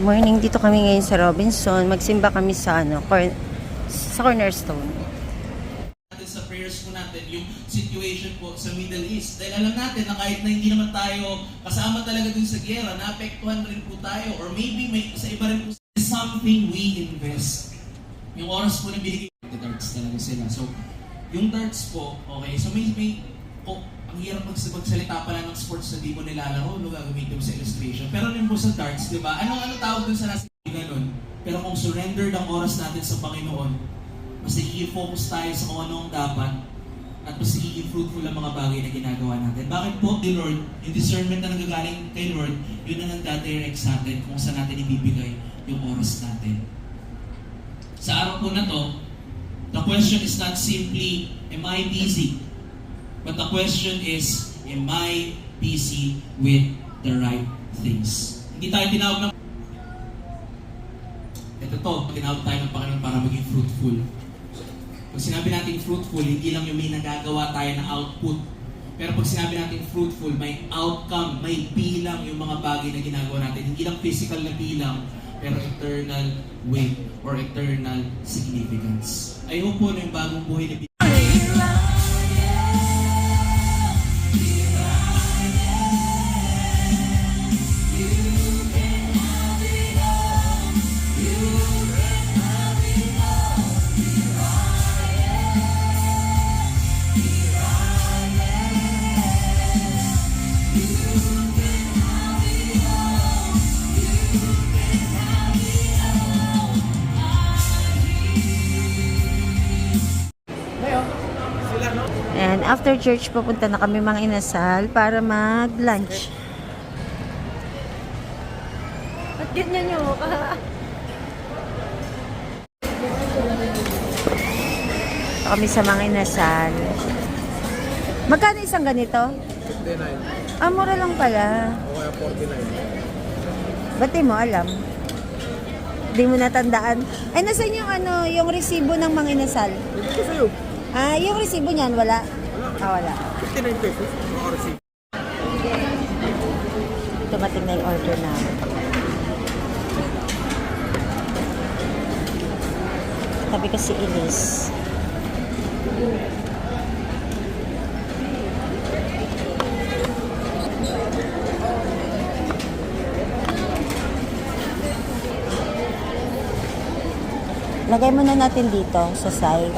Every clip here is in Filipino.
Morning, dito kami ngayon sa Robinson. Magsimba kami sa sa Cornerstone. Sa prayers po natin yung situation po sa Middle East. Dahil alam natin na kahit na hindi naman tayo kasama talaga dun sa giyera, naapektuhan rin po tayo or maybe may sa iba rin po something we invest. Yung oras po na binigay the darts talaga sila. So, yung darts po, okay, so may ang hirap magsalita pala ng sports na di mo nilalaro, no, gagamitin mo sa illustration. Pero rin po sa darts, di ba? Anong tawag dun sa nasa ganun? Pero kung surrender ang oras natin sa Panginoon, mas i-focus tayo sa kung anong dapat at mas i fruitful ang mga bagay na ginagawa natin. Bakit po, the Lord, yung discernment na nagagaling kay Lord, yun ang nagdadirect sa atin kung saan natin ibibigay yung oras natin. Sa araw po na to, the question is not simply, am I busy? But the question is, am I busy with the right things? Hindi tayo tinawag ng tinawag tayo ng Panginoon para maging fruitful. Pag sinabi natin fruitful, hindi lang yung may nagagawa tayo na output. Pero pag sinabi natin fruitful, may outcome, may bilang yung mga bagay na ginagawa natin. Hindi lang physical na bilang, pero eternal weight or eternal significance. I hope po na yung bagong buhay na And after church, pupunta na kami mga inasal para mag-lunch. At ganyan nyo. Kami sa mga inasal. Magkano isang ganito? 59. Ah, mura lang pala. O kaya 49. Ba't di mo alam? Di mo natandaan. Ay, nasan yung yung resibo ng mga inasal? Hindi ko sa'yo. Ah, yung resibo niyan, wala? Ah, wala. 59 pesos. Receipt. Dumating na yung order namin. Sabi ko si Elise. Lagay muna natin dito sa side.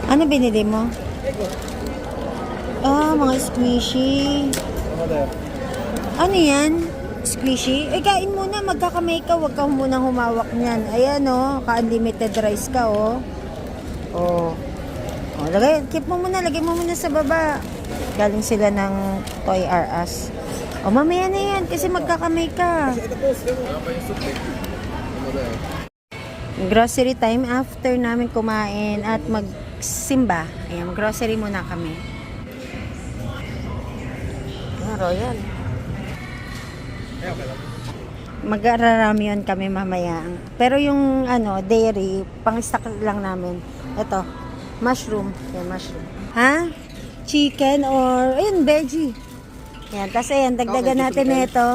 Ano binili mo? Ah, mga squishy. Ano yan? Squishy? Eh, kain muna. Magkakamay ka. Huwag ka munang humawak niyan. Ayan, oh. Ka-unlimited rice ka, oh. Oh. Oh, keep mo muna. Lagay mo muna sa baba. Galing sila ng Toy R Us. Oh, mamaya na yan. Kasi magkakamay ka. Grocery time after namin kumain at magsimba. Ayan, grocery muna kami. Royal. Mag-ramyon kami mamaya. Pero yung dairy, pang-stock lang namin. Ito, mushroom. Yan, mushroom. Ha? Chicken or, ayun, veggie. Yan, tapos ayan, dagdagan natin ito.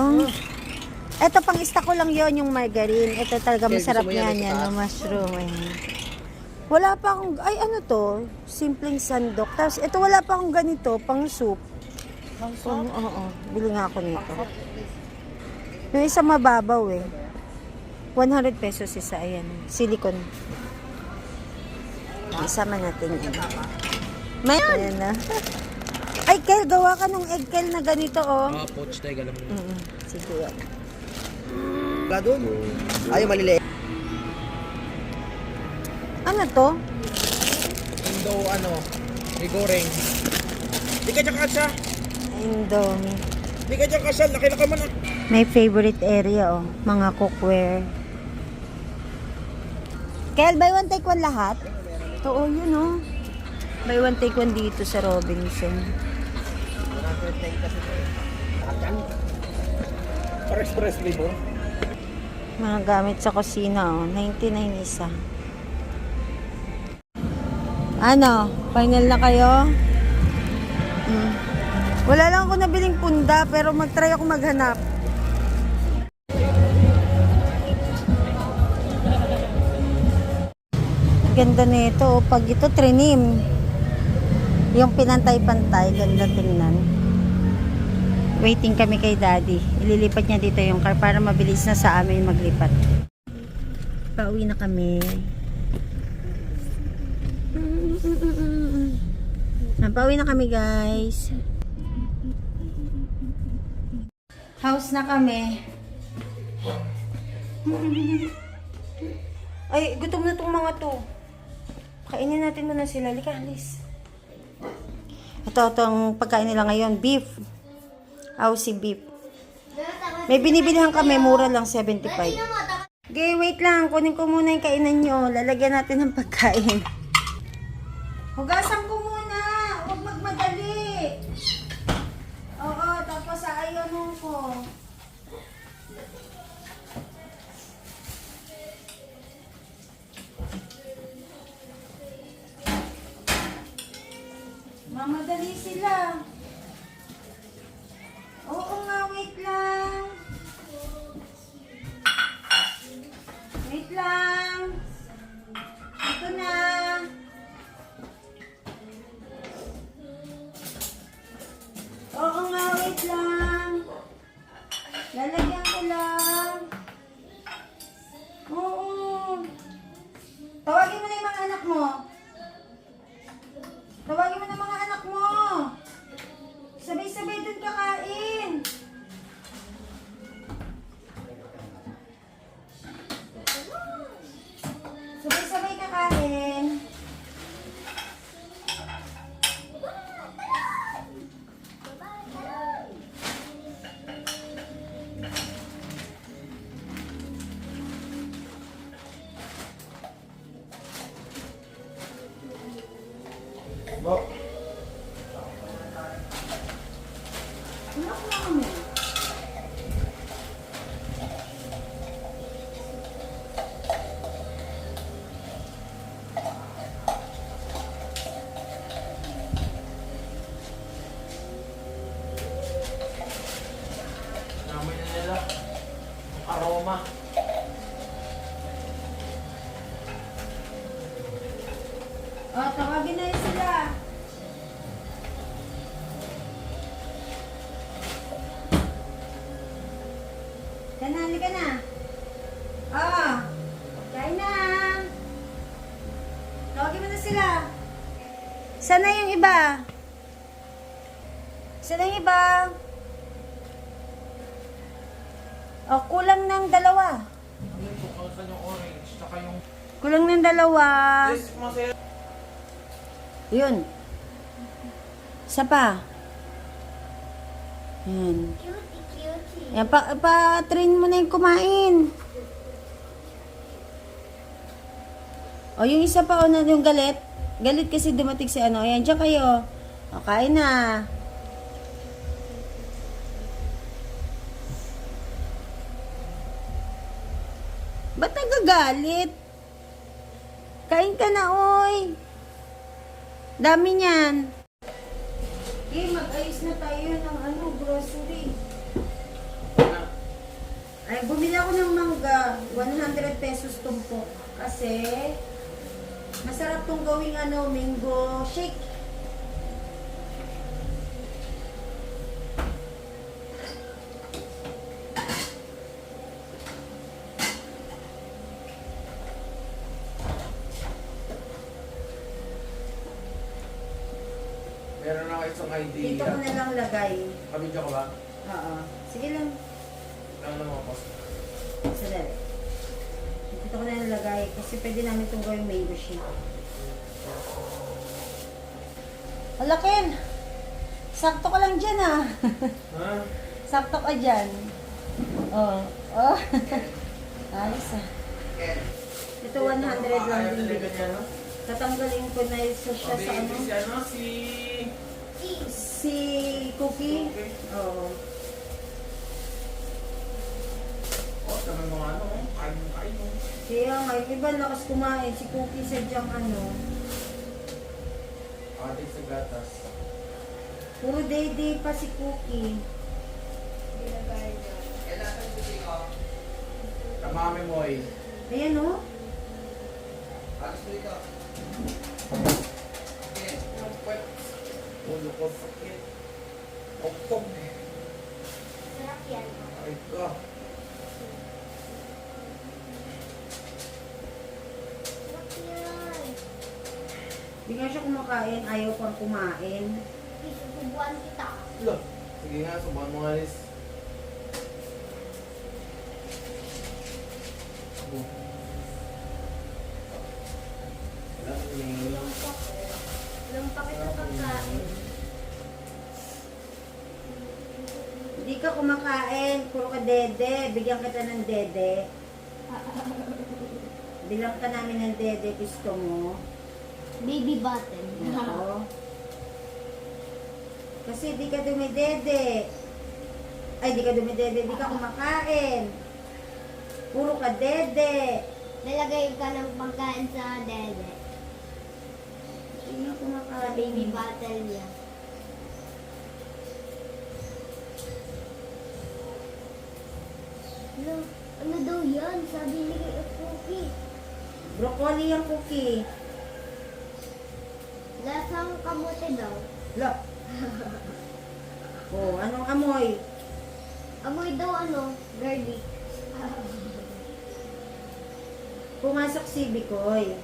Ito, pang-stock ko lang yon yung margarine. Ito talaga masarap yan, yung mushroom. Ayan. Wala pa akong, simpleng sandok. Tapos, ito wala pa akong ganito, pang soup. Pang soup? Oo, bili nga ako nito. Yung isa mababaw 100 pesos isa, ayan. Silicone. Isama natin yun. Mayan! Ayan na. Ay, Kel, gawa ka ng egg Kel na ganito, oh. Poach tayo, galam mo. Sige yan. Wala doon. Ayaw maliliit. Ano to? Indo, igoreng. Di ka dyan kasya. Indomie. Di ka dyan kasya. Laki ka man ah. May favorite area, oh. Mga cookware. Kel, buy one take one lahat? Oo, yun, oh. Buy one take one dito sa Robinson. Para express flavor. Mga gamit sa kusina, oh. 99 isa. Ano? Final na kayo? Wala lang ako nabiling punda, pero mag-try ako maghanap. Ganda nito, oh. Pag ito, trinim. Yung pinantay-pantay, ganda tingnan. Waiting kami kay daddy. Ililipat niya dito yung car para mabilis na sa amin maglipat. Pauwi na kami. Pauwi na kami, guys. House na kami. Ay, gutom na tong mga to. Kainin natin muna sila. Lika, alis. Itong pagkain nila ngayon, beef. Aussie beef. May binibilihan kami, mura lang, 75. Okay, wait lang. Kunin ko muna yung kainan nyo. Lalagyan natin ng pagkain. Hugasan ko muna. Huwag magmadali. Oo, tapos aayanon ko. Mamadali sila. Oo nga, wait lang. Wait lang. Ito na. Oo nga, wait lang. Lalagyan ko lang. Oo. Tawagin mo na yung mga anak mo. Tawagin mo na mga anak mo. Sabay-sabay dun kakain. Sabay-sabay kakain. Bo. Anak mo kami. Namoy na nila. Aroma. Tawagin na yun sila. Kanali ka na. Kain na. Tawagin mo na sila. Sana yung iba? Sana yung iba? Kulang ng dalawa. Ano yung bukasan yung orange? Tsaka yung... Kulang ng dalawa. Yes, masaya. Yun. Isa pa. Yan. Yan, pa-train mo na yung kumain. O, yung isa pa, yung galit. Galit kasi dumating si ano. Ayan, dyan kayo. O, kain na. Ba't nagagalit? Kain ka na, oy. Dami niyan. Okay, mag-ayos na tayo ng grocery. Ay, bumili ako ng mangga. 100 pesos tumpok. Kasi, masarap tong gawing mango shake. Meron ako isang idea. Dito ko na lang lagay. Kabidyo ko ba? Oo. Sige lang. Ano mo ako? Sadali. Dito ko na lang lagay. Kasi pwede namin itong gawing mango shake. Alakin! Sakto ka lang dyan ah. Ha? Sakto ka dyan. Oh. Oh. Ayos ah. Ito 100 lang din bili ko. Tatanggalin ko na isa siya sa ano. Si ano? Si Cookie. Okay. Oo. naman mga ano, kain mo. Kaya nga, yung iba lakas kumain. Si Cookie sadyang ano. Adik sa gatas. Puro day-day pa si Cookie. Kamami mo eh. Ayan o. Alis mo dito. Okay. Ulo ko sakit. Opog. Sarap yan. Ay ka. Sarap yan. Hindi nga siya kumakain. Ayaw pang kumain. Isusubuan kita. Lo. Sige nga, subukan mo nga Liz. Lampak. Lampak ito pagkain. Hindi ka kumakain. Puro ka dede. Bigyan kita ng dede. Bilang ka namin ng dede. Gusto mo. Baby button. Oo. Kasi di ka dumidede. Ay, di ka dumidede. Di ka kumakain. Puro ka dede. Nalagay ka ng pagkain sa dede. Hindi nga Sa kumakain. baby bottle niya. Ano daw yan? Sabi ni Cookie. Broccoli yung Cookie. Lasang kamote daw. Look. Oh, anong amoy? Amoy daw ano? Garlic. Pumasok si Bikoy.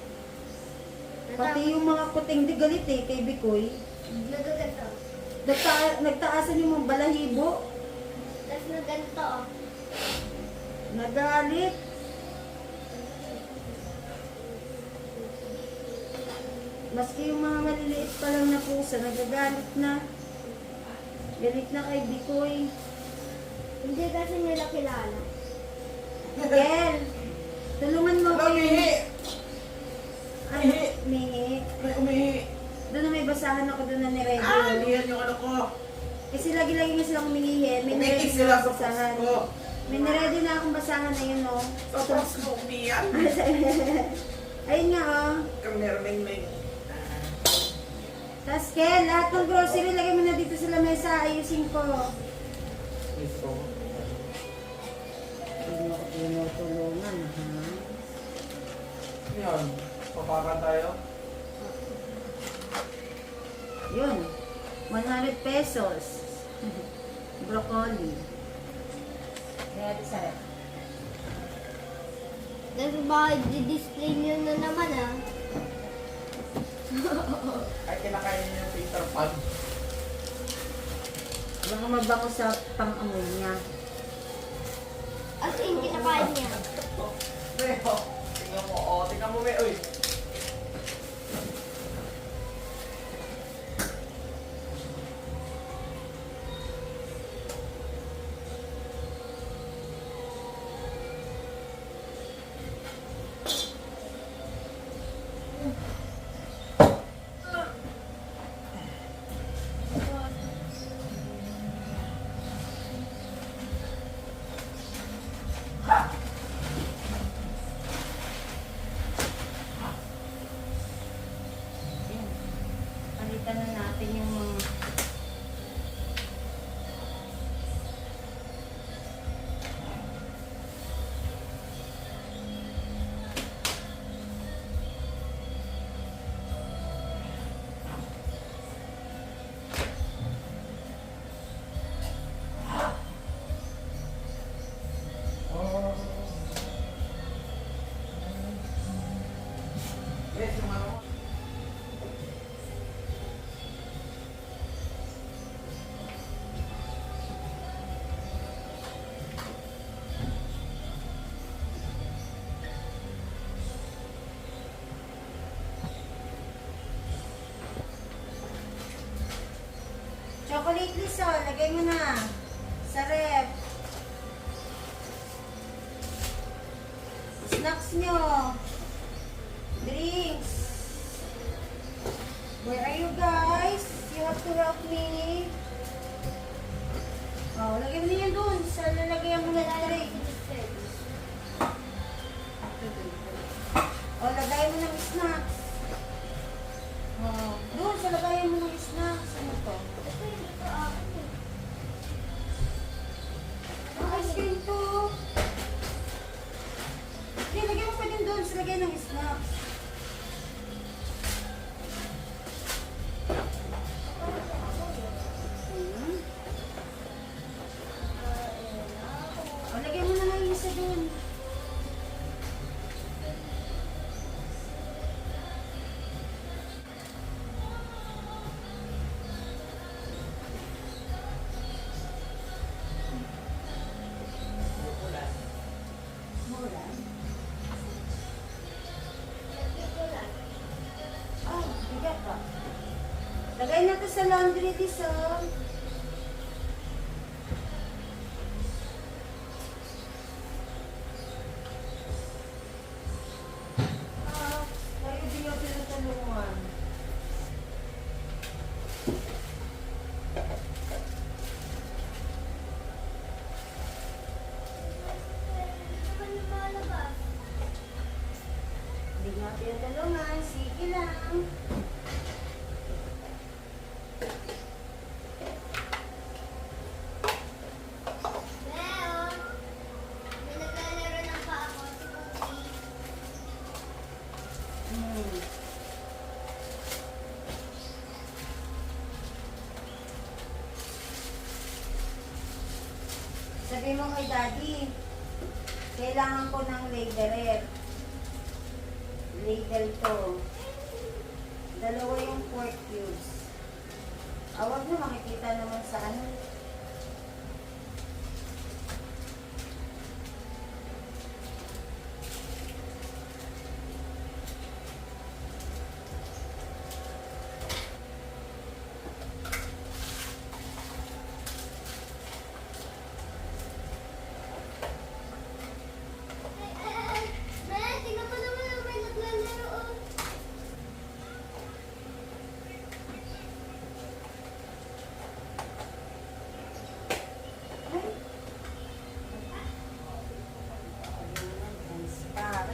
Pati yung mga kuting di galit eh kay Bikoy. Nagaganto. Nagtaasan yung mga balahibo. Tapos naganto. Oh. Nagalit. Maski yung mga maliliit pa lang na pusa, nagagalit na. Galit na kay Bikoy. Hindi kasi nila kilala. Kel, tulungan mo ko yung... Umihi! Ano? Mihi. May umihi! Doon na may basahan ako doon na niready. Ah, liyan yung ano ko. Kasi lagi-lagi na silang humingi. May Umihi niready sila na sa akong basahan. post ko. May niready na akong basahan na yun, oh. Sa post ko, umiyan. Ayun nga, oh. Kamermeng-meng. Tapos, Kel, lahat ng grocery, lagay mo na dito sa lamesa. Ayusin ko. Gusto ko. Hindi mo ko tinutulungan, ha? Yan. Papakan tayo. Yun. 100 pesos. Broccoli. Kaya ito sa rep. Tapos baka i-display nyo na naman ah. Ay, kinakain niyo yung Peter Pan. Baka mabango sa pang-amoy niya. As in, kinakain niya. Pero, tingnan mo. Oh, tingnan mo, Uy. Yan. Palitan na natin yung mga... Yes, yung ano mo. Chocolate Lisa, lagay mo na. Sa rep. Snacks nyo. Drinks. Where are you guys? You have to help me. Oh, lagay mo na yan dun. Sa lalagyan mo na drink. O, lagayan mo ng snacks. O, doon sa lagayan mo ng snacks. Ano to? Ito yung ito ako. Ang ice cream to. Hindi, lagyan mo pa din doon sa lagayan ng snacks. Hmm. O, lagyan mo na nga yung isa doon. Mura. Ah, bigat pa. Lagay na to sa laundry this, oh. Ah, tayo din yung pinagtulungan. Naman lumalabas. Hindi nga pinagtulungan. Sige lang. Meron. May naglalaro ng pa ako si Cookie. Hmm. Sabi mo kay Daddy, kailangan ko ng labeler. Label to. Dalawa yung pork cubes. Awag na makikita naman sa ano. May, tingnan mo naman ang may naglalaro. Oh. Ay. Ayun, star.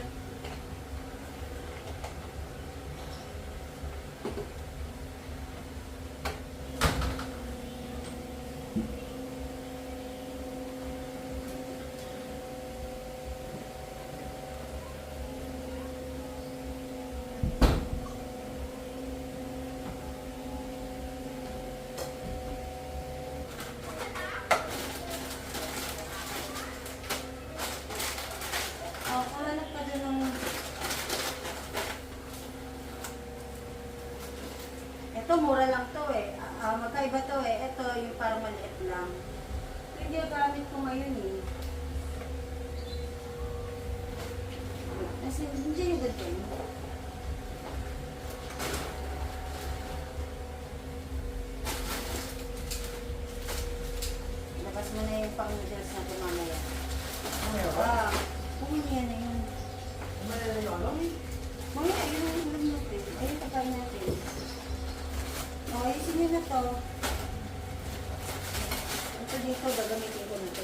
Oh, kuhanap ka doon ng... Ito, mura lang to eh. Magkaiba to eh. Ito, yung parang maliit lang. Ito hindi yung gamit ko ngayon eh. Kasi hindi yung ganito eh. Labas mo na yung pang-noodles natin mamaya. Mamaya ba? Pumili na yun. Mamaya na yung ano? Mamaya, yun ang ulam natin. Ayun, pagkain natin. O, ayusin nyo na to. Ito dito, gagamitin ko na to.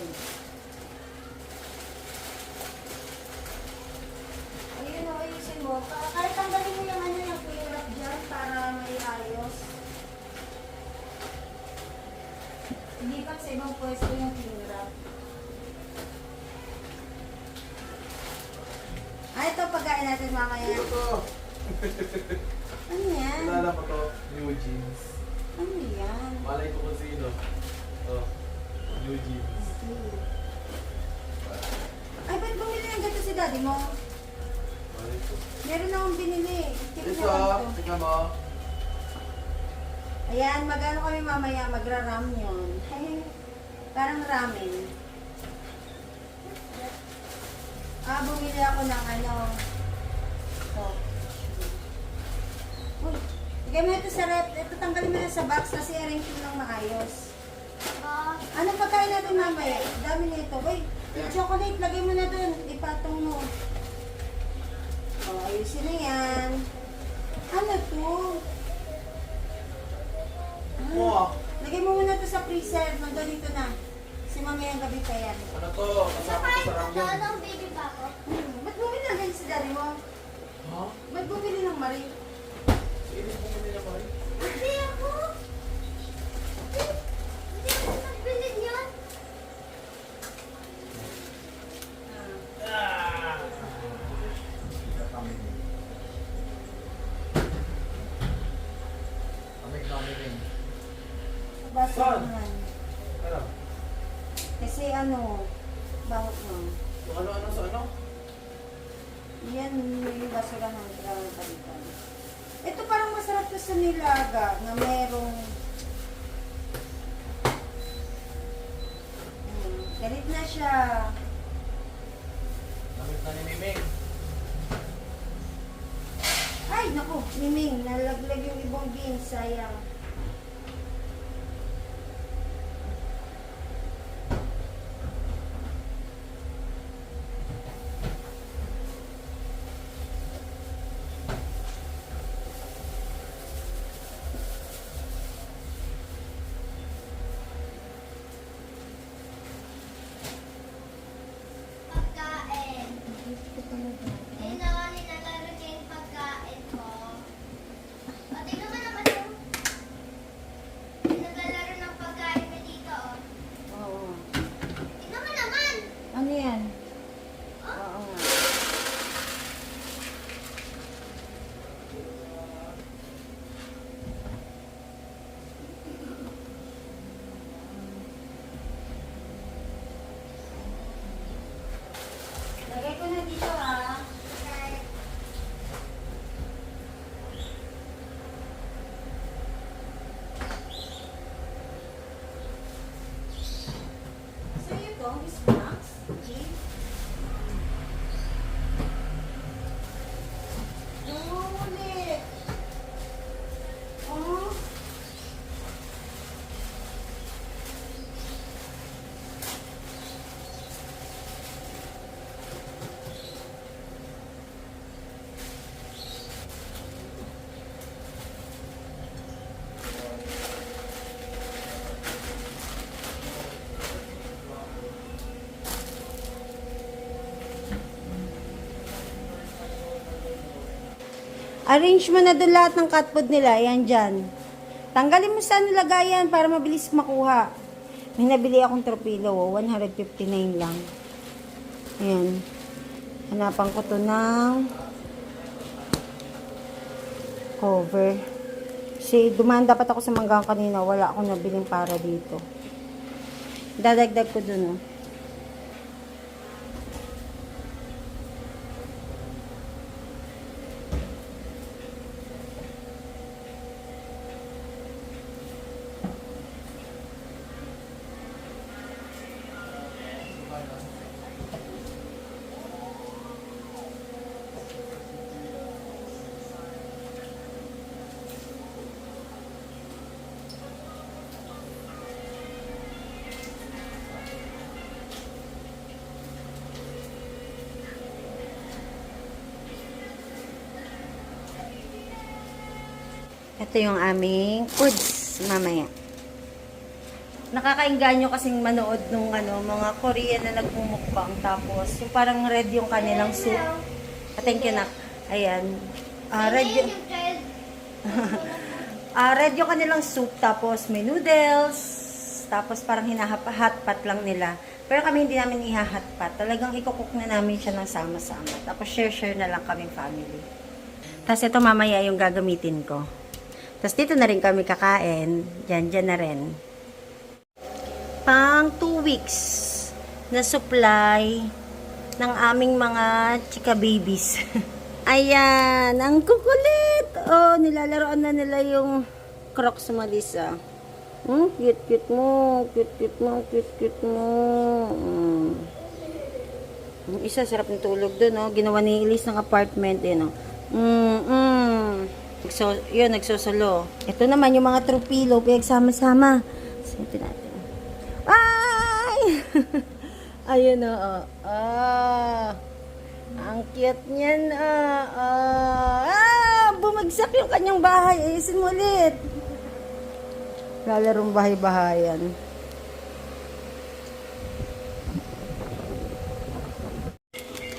Ayun o, ayusin mo. Kahit tanggalin mo yung ano yung clear up dyan para may ayos. Lipat sa ibang pwesto yung clear up. Ito pagkain natin mamaya. Ito to. Ano yan? Kilala ko to. New jeans. Ano yan? Malay ko kung sino. To. New jeans. Ay, ba't bumili ng gato si daddy mo? Malay ko. Meron akong binili. Tingnan Ito, niyo lang to. tingnan mo. Ayan, magano kami mamaya, magra-ram yun. Ay, parang ramen. Bumili ako ng ano. Ito. Uy, bigay mo ito sa rep. Ito, tanggalin mo na sa box kasi arrange mo lang maayos. Ano pagkain natin mamaya? Dami nito. Uy, yung chocolate, lagay mo na dun. Ipatong mo. O, ayusin na yan. Ano to? Oo. Lagay mo muna to sa freezer. Nandun dito na. Si mamayang gabi pa yan. Ano to? Kasama ko sa ramyon. Anong baby pa ako? Ba't mo ginagalit si daddy mo? Ha? Ba't bumili ng Marie? Inis mo mo nila, Mari? Hindi ako. Hindi ako nagbili niyan. Amig namin rin. Basta Saan? naman. Ano? Kasi bakit mo? Yung ano sa ano? Yan yung basura ng kailangan palitan. Ito parang masarap to sa nilaga na merong galit na siya. Namit na ni Miming. Ay, naku, Miming, nalaglag yung ibang beans, sayang. Pagkain. Ayun na nga, nilalaro niya yung pagkain ko. O, tingnan mo naman yung naglalaro ng pagkain mo dito, oh. Oo. Tingnan mo naman! Ano yan? Oh? Oo nga. Lagay ko na dito ah. Okay. So you go, snacks, cheese. Ulit. Oh. Arrange mo na doon lahat ng cat food nila. Ayan dyan. Tanggalin mo sa lagayan para mabilis makuha. May nabili akong tropilo. 159 lang. Ayan. Hanapan ko to ng cover. Kasi dumaan dapat ako sa manggang kanina. Wala akong nabiling para dito. Dadagdag ko dun, oh. Ito yung aming foods mamaya. Nakakainganyo kasing manood nung mga Korean na nagmumukbang. Tapos, yung parang red yung kanilang soup. Thank you, nak. Ayan. Red yung, Yung child. red yung kanilang soup. Tapos, may noodles. Tapos, parang hinahat-pat lang nila. Pero kami hindi namin ihahat-pat. Talagang ikukook na namin siya ng sama-sama. Tapos, share-share na lang kaming family. Tapos, ito mamaya yung gagamitin ko. Tapos, dito na rin kami kakain. Diyan na rin. Pang 2 weeks na supply ng aming mga chika babies. Ayan, ang kukulit. Oh, nilalaroan na nila yung Crocs mo, Lisa. Cute mo. Cute mo. Yung isa, sarap ng tulog doon, oh. Ginawa ni Elise ng apartment, yun, oh. Yun, nagsosolo. Ito naman yung mga tropilo, pinagsama-sama. Silipin natin. Ay! Ayun, oh. Ang cute niyan, bumagsak yung kanyang bahay. Ayusin mo ulit. Lalarong bahay-bahayan.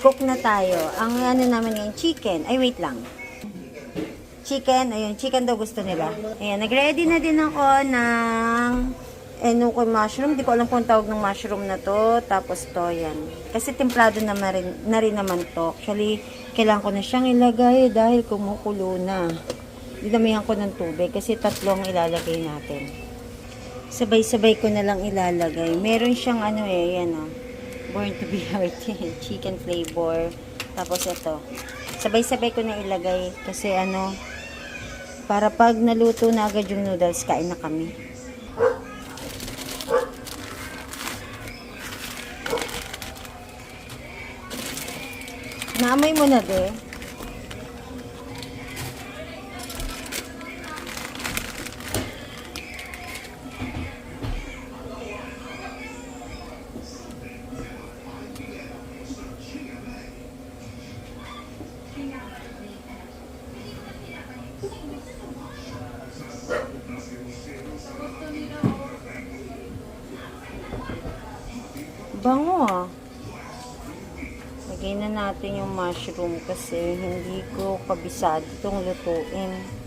cook na tayo. Ang ano naman ngayon, chicken. Ay, wait lang. Chicken, ayun, chicken daw gusto nila. Ayan, nag-ready na din ako ng enuko mushroom. Di ko alam kung tawag ng mushroom na to. Tapos to, yan. Kasi templado na rin naman to. Actually, kailangan ko na siyang ilagay dahil kumukulo na. Dinamihan ko ng tubig kasi tatlong ilalagay natin. Sabay-sabay ko na lang ilalagay. Meron siyang ano yan Born to be hearty. Chicken flavor. Tapos ito. Sabay-sabay ko na ilagay kasi para pag naluto na agad yung noodles, kain na kami. Naamoy mo na, be? Bango Lagay na natin yung mushroom kasi hindi ko kabisado itong lutuin.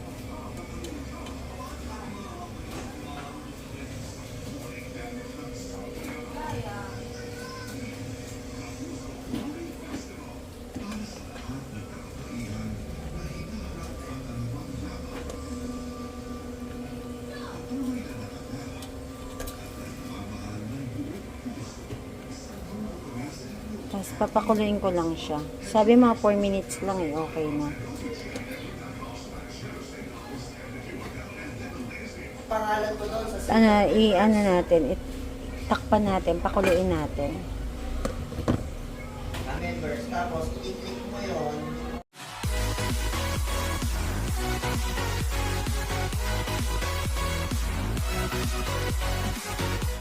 Tapos papakuluin ko lang siya. Sabi mga 4 minutes lang okay na. Pangalan ko doon sa Natin, takpan natin, pakuluin natin. members. Tapos, i-click mo yun.